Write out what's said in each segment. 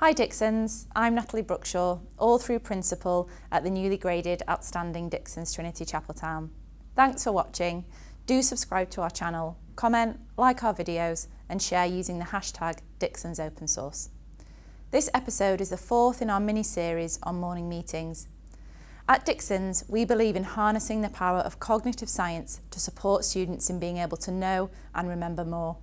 Hi Dixons, I'm Natalie Brookshaw, all through principal at the newly graded outstanding Dixons Trinity Chapeltown. Thanks for watching. Do subscribe to our channel, comment, like our videos and share using the hashtag DixonsOpenSource. This episode is the fourth in our mini-series on morning meetings. At Dixons, we believe in harnessing the power of cognitive science to support students in being able to know and remember more.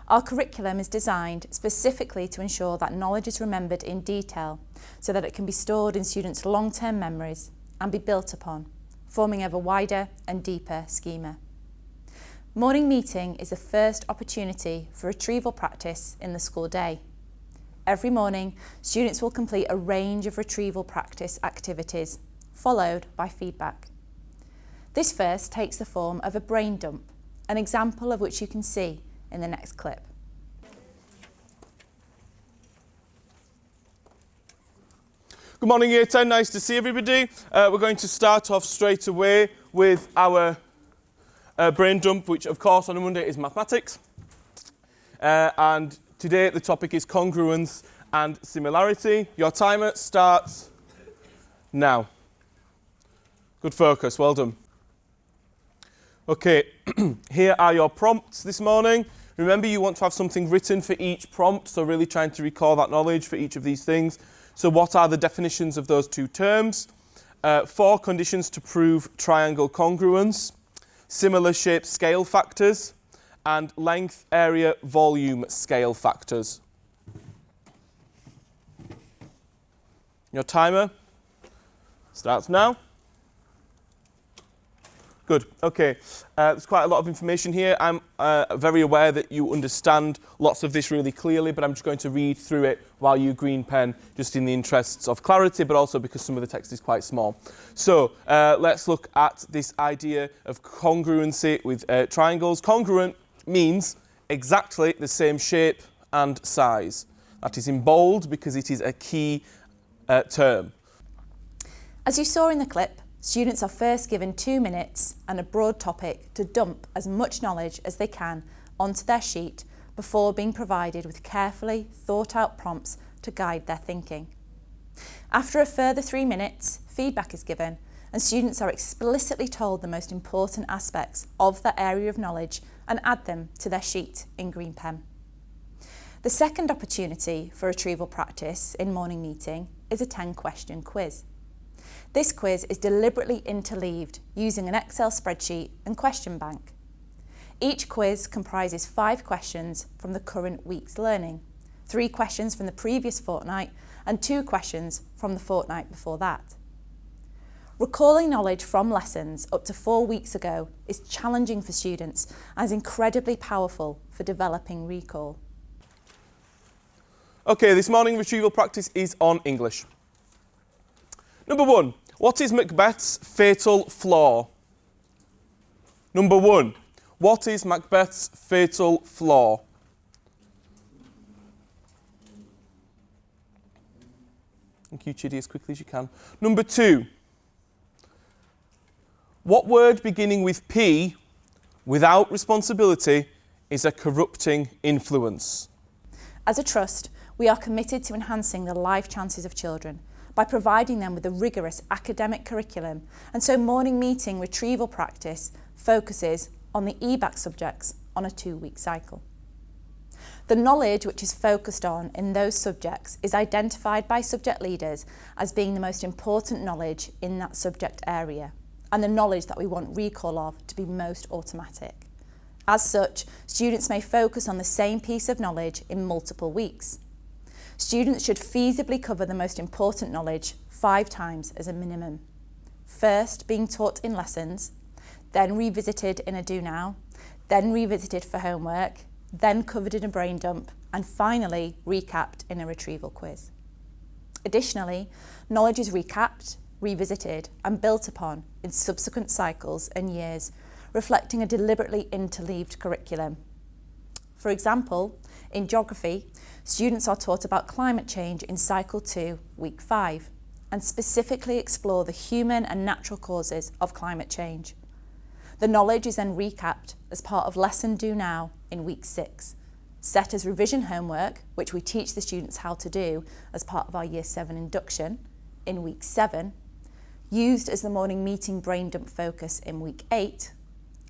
Our curriculum is designed specifically to ensure that knowledge is remembered in detail so that it can be stored in students' long-term memories and be built upon, forming ever wider and deeper schema. Morning meeting is the first opportunity for retrieval practice in the school day. Every morning, students will complete a range of retrieval practice activities, followed by feedback. This first takes the form of a brain dump, an example of which you can see in the next clip. Good morning, Year 10. Nice to see everybody. We're going to start off straight away with our brain dump, which of course on a Monday is mathematics. And today the topic is congruence and similarity. Your timer starts now. Good focus, well done. Okay, here are your prompts this morning. Remember, you want to have something written for each prompt, so really trying to recall that knowledge for each of these things. So what are the definitions of those two terms? 4 conditions to prove triangle congruence, similar shape scale factors, and length, area, volume scale factors. Your timer starts now. Good, okay. There's quite a lot of information here. I'm very aware that you understand lots of this really clearly, but I'm just going to read through it while you green pen, just in the interests of clarity, but also because some of the text is quite small. So let's look at this idea of congruency with triangles. Congruent means exactly the same shape and size. That is in bold because it is a key term. As you saw in the clip, students are first given 2 minutes and a broad topic to dump as much knowledge as they can onto their sheet before being provided with carefully thought out prompts to guide their thinking. After a further 3 minutes, feedback is given and students are explicitly told the most important aspects of that area of knowledge and add them to their sheet in green pen. The second opportunity for retrieval practice in morning meeting is a 10-question quiz. This quiz is deliberately interleaved using an Excel spreadsheet and question bank. Each quiz comprises 5 questions from the current week's learning, 3 questions from the previous fortnight and 2 questions from the fortnight before that. Recalling knowledge from lessons up to 4 weeks ago is challenging for students and is incredibly powerful for developing recall. Okay, this morning retrieval practice is on English. Number 1. What is Macbeth's fatal flaw? Number 1. What is Macbeth's fatal flaw? Thank you, Chidi, as quickly as you can. Number 2. What word beginning with P, without responsibility, is a corrupting influence? As a trust, we are committed to enhancing the life chances of children by providing them with a rigorous academic curriculum, and so morning meeting retrieval practice focuses on the EBAC subjects on a 2-week cycle. The knowledge which is focused on in those subjects is identified by subject leaders as being the most important knowledge in that subject area, and the knowledge that we want recall of to be most automatic. As such, students may focus on the same piece of knowledge in multiple weeks. Students should feasibly cover the most important knowledge 5 times as a minimum. First being taught in lessons, then revisited in a do now, then revisited for homework, then covered in a brain dump, and finally recapped in a retrieval quiz. Additionally, knowledge is recapped, revisited and built upon in subsequent cycles and years, reflecting a deliberately interleaved curriculum. For example, in geography, students are taught about climate change in Cycle 2, Week 5, and specifically explore the human and natural causes of climate change. The knowledge is then recapped as part of Lesson Do Now in Week 6, set as revision homework, which we teach the students how to do as part of our Year 7 induction in week 7, used as the morning meeting brain dump focus in week 8,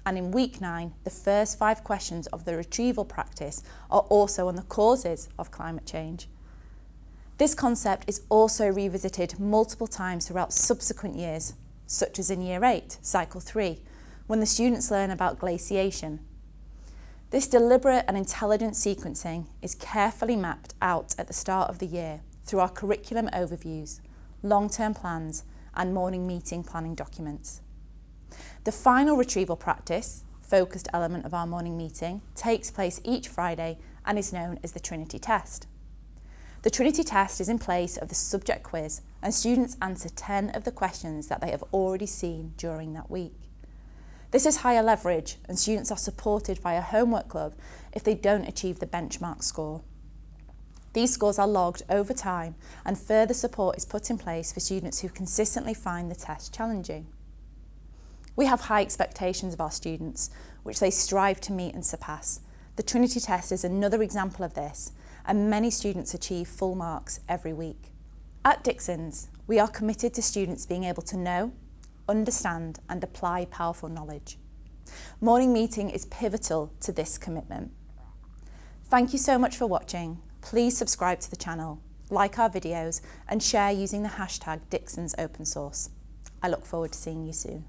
and in week 9, the first 5 questions of the retrieval practice are also on the causes of climate change. This concept is also revisited multiple times throughout subsequent years, such as in Year 8, Cycle 3, when the students learn about glaciation. This deliberate and intelligent sequencing is carefully mapped out at the start of the year through our curriculum overviews, long-term plans, and morning meeting planning documents. The final retrieval practice, focused element of our morning meeting, takes place each Friday and is known as the Trinity Test. The Trinity Test is in place of the subject quiz, and students answer 10 of the questions that they have already seen during that week. This is higher leverage, and students are supported by a homework club if they don't achieve the benchmark score. These scores are logged over time, and further support is put in place for students who consistently find the test challenging. We have high expectations of our students, which they strive to meet and surpass. The Trinity Test is another example of this, and many students achieve full marks every week. At Dixons, we are committed to students being able to know, understand, and apply powerful knowledge. Morning meeting is pivotal to this commitment. Thank you so much for watching. Please subscribe to the channel, like our videos, and share using the hashtag DixonsOpenSource. I look forward to seeing you soon.